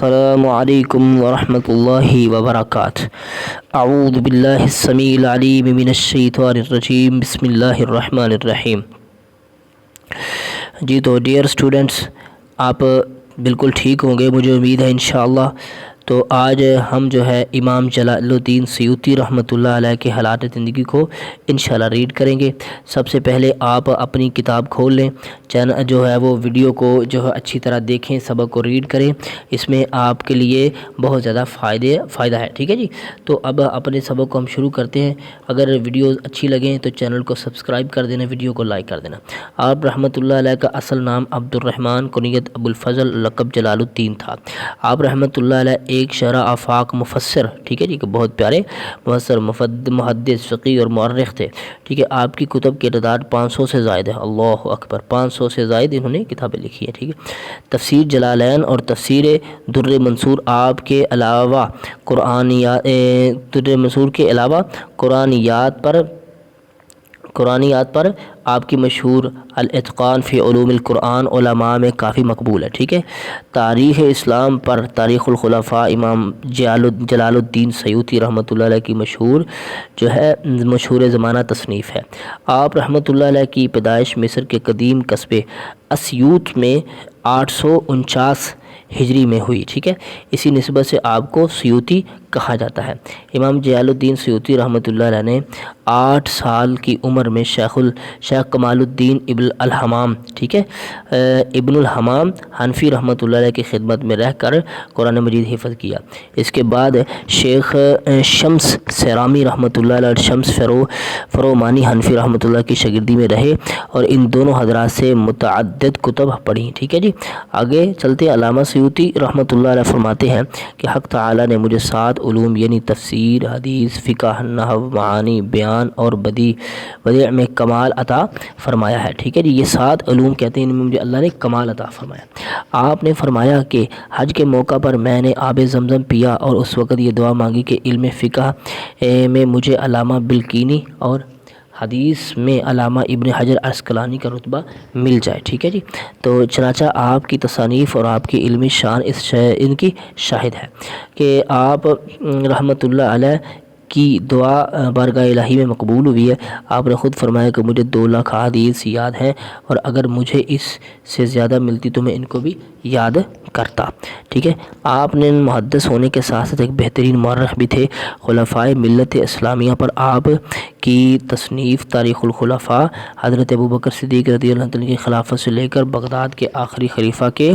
السلام علیکم ورحمۃ اللہ وبرکاتہ۔ اعوذ باللہ السمیع العلیم من الشیطان الرجیم، بسم اللہ الرحمن الرحیم۔ جی تو ڈیئر اسٹوڈنٹس، آپ بالکل ٹھیک ہوں گے، مجھے امید ہے انشاءاللہ۔ تو آج ہم جو ہے امام جلال الدین سیوطی رحمۃ اللہ علیہ کے حالات زندگی کو انشاءاللہ ریڈ کریں گے۔ سب سے پہلے آپ اپنی کتاب کھول لیں، چینل جو ہے وہ ویڈیو کو جو ہے اچھی طرح دیکھیں، سبق کو ریڈ کریں، اس میں آپ کے لیے بہت زیادہ فائدہ ہے، ٹھیک ہے جی۔ تو اب اپنے سبق کو ہم شروع کرتے ہیں۔ اگر ویڈیوز اچھی لگیں تو چینل کو سبسکرائب کر دینا، ویڈیو کو لائک کر دینا۔ آپ رحمۃ اللہ علیہ کا اصل نام عبد الرحمن، کنیت ابو الفضل، لقب جلال الدین تھا۔ آپ رحمۃ اللہ علیہ ایک شرح آفاق مفسر، ٹھیک ہے جی، کہ بہت پیارے مفسر، محدث، فقیہ اور مورخ تھے، ٹھیک ہے۔ آپ کی کتب کی تعداد 500 سے زائد ہے، اللہ اکبر، 500 سے زائد انہوں نے کتابیں لکھی ہیں، ٹھیک ہے۔ تفسیر جلالین اور تفسیر در منصور آپ کے علاوہ قرآنیات پر آپ کی مشہور الاتقان فی علوم القرآن علماء میں کافی مقبول ہے، ٹھیک ہے۔ تاریخ اسلام پر تاریخ الخلفاء امام جلال الدین سیوطی رحمۃ اللہ علیہ کی مشہور زمانہ تصنیف ہے۔ آپ رحمۃ اللہ علیہ کی پیدائش مصر کے قدیم قصبے اسیوط میں 849 ہجری میں ہوئی، ٹھیک ہے۔ اسی نسبت سے آپ کو سیوطی کہا جاتا ہے۔ امام جلال الدین سیوطی رحمۃ اللہ علیہ نے 8 سال کی عمر میں شیخ کمال الدین ابن الحمام، ٹھیک ہے، ابن الحمام حنفی رحمۃ اللہ علیہ کی خدمت میں رہ کر قرآن مجید حفظ کیا۔ اس کے بعد شیخ شمس سیرامی رحمۃ اللہ علیہ اور شمس فرومانی حنفی رحمۃ اللہ کی شاگردی میں رہے اور ان دونوں حضرات سے متعدد کتب پڑھی، ٹھیک ہے جی۔ آگے چلتے علامہ سیوطی رحمۃ اللہ علیہ فرماتے ہیں کہ حق تعالی نے مجھے 7 علوم یعنی تفسیر، حدیث، فقہ، نحو، معانی، بیان اور بدیع میں کمال عطا فرمایا ہے، ٹھیک ہے جی۔ یہ 7 علوم کہتے ہیں ان میں مجھے اللہ نے کمال عطا فرمایا۔ آپ نے فرمایا کہ حج کے موقع پر میں نے آب زمزم پیا اور اس وقت یہ دعا مانگی کہ علم فقہ میں مجھے علامہ بلقینی اور حدیث میں علامہ ابن حجر عسقلانی کا رتبہ مل جائے، ٹھیک ہے جی۔ تو چنانچہ آپ کی تصانیف اور آپ کی علمی شان ان کی شاہد ہے کہ آپ رحمۃ اللہ علیہ کی دعا بارگاہ الہی میں مقبول ہوئی ہے۔ آپ نے خود فرمایا کہ مجھے 2 لاکھ حدیث یاد ہیں اور اگر مجھے اس سے زیادہ ملتی تو میں ان کو بھی یاد کرتا، ٹھیک ہے۔ آپ نے محدث ہونے کے ساتھ ساتھ ایک بہترین مورخ بھی تھے۔ خلفائے ملت اسلامیہ پر آپ کی تصنیف تاریخ الخلفاء حضرت ابوبکر صدیق رضی اللہ عنہ کی خلافت سے لے کر بغداد کے آخری خلیفہ کے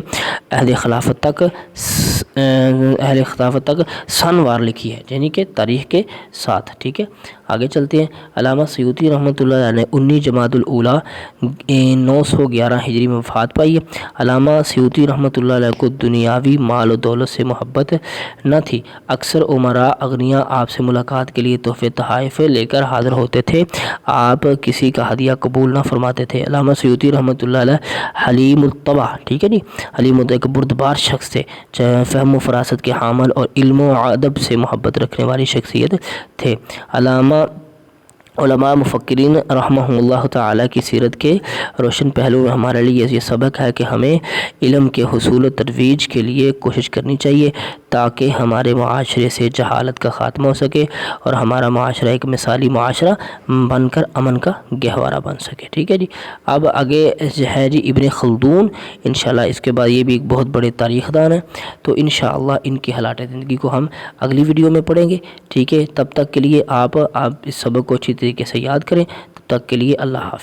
عہد خلافت تک سن وار لکھی ہے، یعنی کہ تاریخ کے ساتھ، ٹھیک ہے۔ آگے چلتے ہیں۔ علامہ سیوطی رحمۃ اللہ علیہ نے 19 جمادی الاولیٰ 911 ہجری میں وفات پائی ہے۔ علامہ سیوطی رحمۃ اللہ علیہ کو دنیاوی مال و دولت سے محبت نہ تھی۔ اکثر امراء اغنیاء آپ سے ملاقات کے لیے تحفے تحائف لے کر حاضر ہوتے تھے، آپ کسی کا ہدیہ قبول نہ فرماتے تھے۔ علامہ سیوطی رحمۃ اللہ علیہ حلیم الطبع، ٹھیک ہے جی، حلیم ایک بردبار شخص تھے، فہم و فراست کے حامل اور علم و ادب سے محبت رکھنے والی شخصیت تھے۔ علماء مفکرین رحمہم اللہ تعالیٰ کی سیرت کے روشن پہلو میں ہمارے لیے یہ سبق ہے کہ ہمیں علم کے حصول و ترویج کے لیے کوشش کرنی چاہیے تاکہ ہمارے معاشرے سے جہالت کا خاتمہ ہو سکے اور ہمارا معاشرہ ایک مثالی معاشرہ بن کر امن کا گہوارہ بن سکے، ٹھیک ہے جی۔ اب آگے ہے جی ابن خلدون، انشاءاللہ اس کے بعد یہ بھی ایک بہت بڑے تاریخ دان ہیں، تو انشاءاللہ ان کی حالات زندگی کو ہم اگلی ویڈیو میں پڑھیں گے، ٹھیک ہے۔ تب تک کے لیے آپ اس سبق کو اچھی طریقے سے یاد کریں، تب تک کے لیے اللہ حافظ۔